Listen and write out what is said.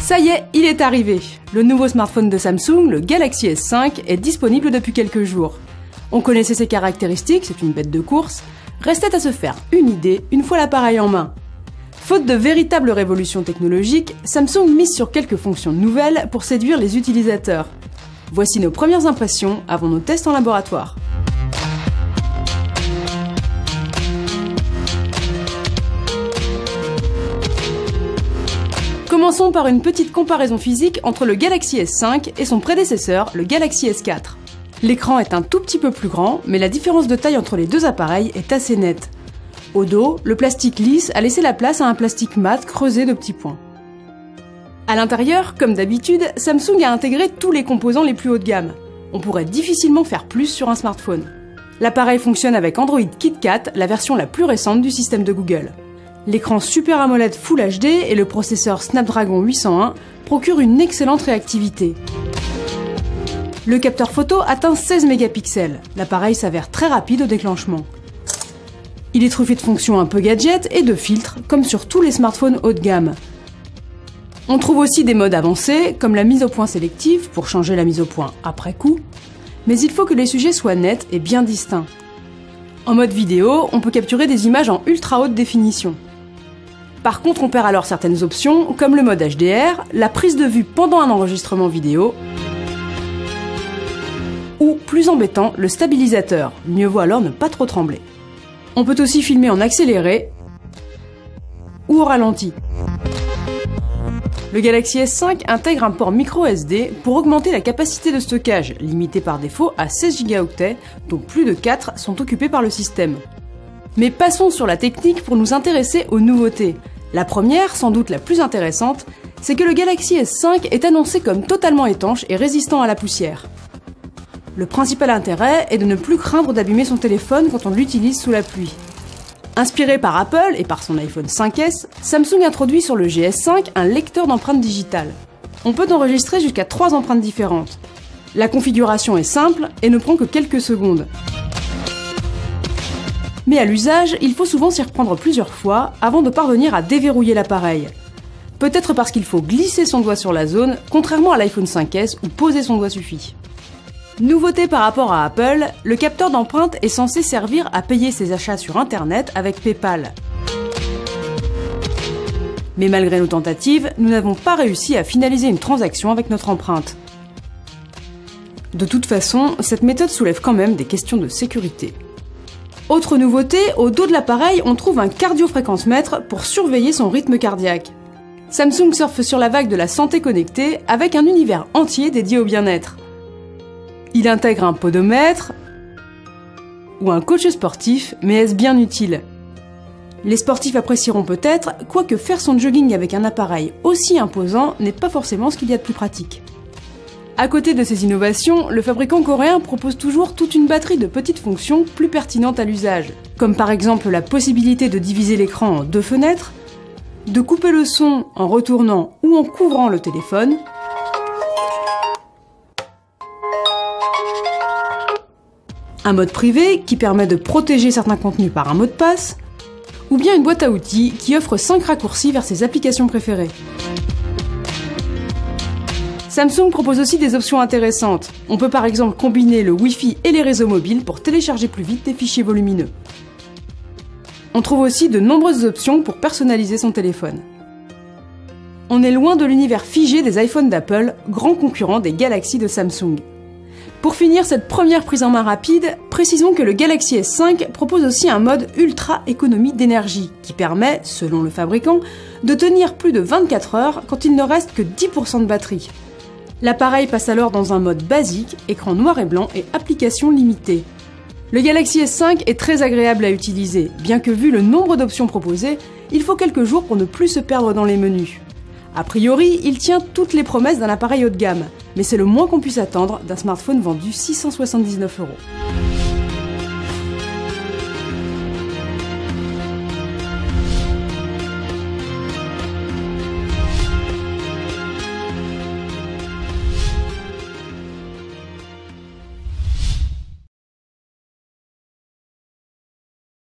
Ça y est, il est arrivé. Le nouveau smartphone de Samsung, le Galaxy S5, est disponible depuis quelques jours. On connaissait ses caractéristiques, c'est une bête de course. Restait à se faire une idée une fois l'appareil en main. Faute de véritable révolution technologique, Samsung mise sur quelques fonctions nouvelles pour séduire les utilisateurs. Voici nos premières impressions avant nos tests en laboratoire. Commençons par une petite comparaison physique entre le Galaxy S5 et son prédécesseur, le Galaxy S4. L'écran est un tout petit peu plus grand, mais la différence de taille entre les deux appareils est assez nette. Au dos, le plastique lisse a laissé la place à un plastique mat creusé de petits points. À l'intérieur, comme d'habitude, Samsung a intégré tous les composants les plus haut de gamme. On pourrait difficilement faire plus sur un smartphone. L'appareil fonctionne avec Android KitKat, la version la plus récente du système de Google. L'écran Super AMOLED Full HD et le processeur Snapdragon 801 procurent une excellente réactivité. Le capteur photo atteint 16 mégapixels. L'appareil s'avère très rapide au déclenchement. Il est truffé de fonctions un peu gadget et de filtres, comme sur tous les smartphones haut de gamme. On trouve aussi des modes avancés, comme la mise au point sélective, pour changer la mise au point après coup, mais il faut que les sujets soient nets et bien distincts. En mode vidéo, on peut capturer des images en ultra haute définition. Par contre, on perd alors certaines options, comme le mode HDR, la prise de vue pendant un enregistrement vidéo, ou, plus embêtant, le stabilisateur, mieux vaut alors ne pas trop trembler. On peut aussi filmer en accéléré ou au ralenti. Le Galaxy S5 intègre un port micro-SD pour augmenter la capacité de stockage, limitée par défaut à 16 Go, dont plus de 4 sont occupés par le système. Mais passons sur la technique pour nous intéresser aux nouveautés. La première, sans doute la plus intéressante, c'est que le Galaxy S5 est annoncé comme totalement étanche et résistant à la poussière. Le principal intérêt est de ne plus craindre d'abîmer son téléphone quand on l'utilise sous la pluie. Inspiré par Apple et par son iPhone 5S, Samsung introduit sur le GS5 un lecteur d'empreintes digitales. On peut enregistrer jusqu'à 3 empreintes différentes. La configuration est simple et ne prend que quelques secondes. Mais à l'usage, il faut souvent s'y reprendre plusieurs fois avant de parvenir à déverrouiller l'appareil. Peut-être parce qu'il faut glisser son doigt sur la zone, contrairement à l'iPhone 5S où poser son doigt suffit. Nouveauté par rapport à Apple, le capteur d'empreinte est censé servir à payer ses achats sur Internet avec PayPal. Mais malgré nos tentatives, nous n'avons pas réussi à finaliser une transaction avec notre empreinte. De toute façon, cette méthode soulève quand même des questions de sécurité. Autre nouveauté, au dos de l'appareil, on trouve un cardiofréquencemètre pour surveiller son rythme cardiaque. Samsung surfe sur la vague de la santé connectée avec un univers entier dédié au bien-être. Il intègre un podomètre ou un coach sportif, mais est-ce bien utile? Les sportifs apprécieront peut-être, quoique faire son jogging avec un appareil aussi imposant n'est pas forcément ce qu'il y a de plus pratique. À côté de ces innovations, le fabricant coréen propose toujours toute une batterie de petites fonctions plus pertinentes à l'usage, comme par exemple la possibilité de diviser l'écran en 2 fenêtres, de couper le son en retournant ou en couvrant le téléphone, un mode privé qui permet de protéger certains contenus par un mot de passe, ou bien une boîte à outils qui offre 5 raccourcis vers ses applications préférées. Samsung propose aussi des options intéressantes. On peut par exemple combiner le Wi-Fi et les réseaux mobiles pour télécharger plus vite des fichiers volumineux. On trouve aussi de nombreuses options pour personnaliser son téléphone. On est loin de l'univers figé des iPhones d'Apple, grand concurrent des Galaxy de Samsung. Pour finir cette première prise en main rapide, précisons que le Galaxy S5 propose aussi un mode ultra économie d'énergie qui permet, selon le fabricant, de tenir plus de 24 heures quand il ne reste que 10% de batterie. L'appareil passe alors dans un mode basique, écran noir et blanc et applications limitées. Le Galaxy S5 est très agréable à utiliser, bien que vu le nombre d'options proposées, il faut quelques jours pour ne plus se perdre dans les menus. A priori, il tient toutes les promesses d'un appareil haut de gamme, mais c'est le moins qu'on puisse attendre d'un smartphone vendu 679 €.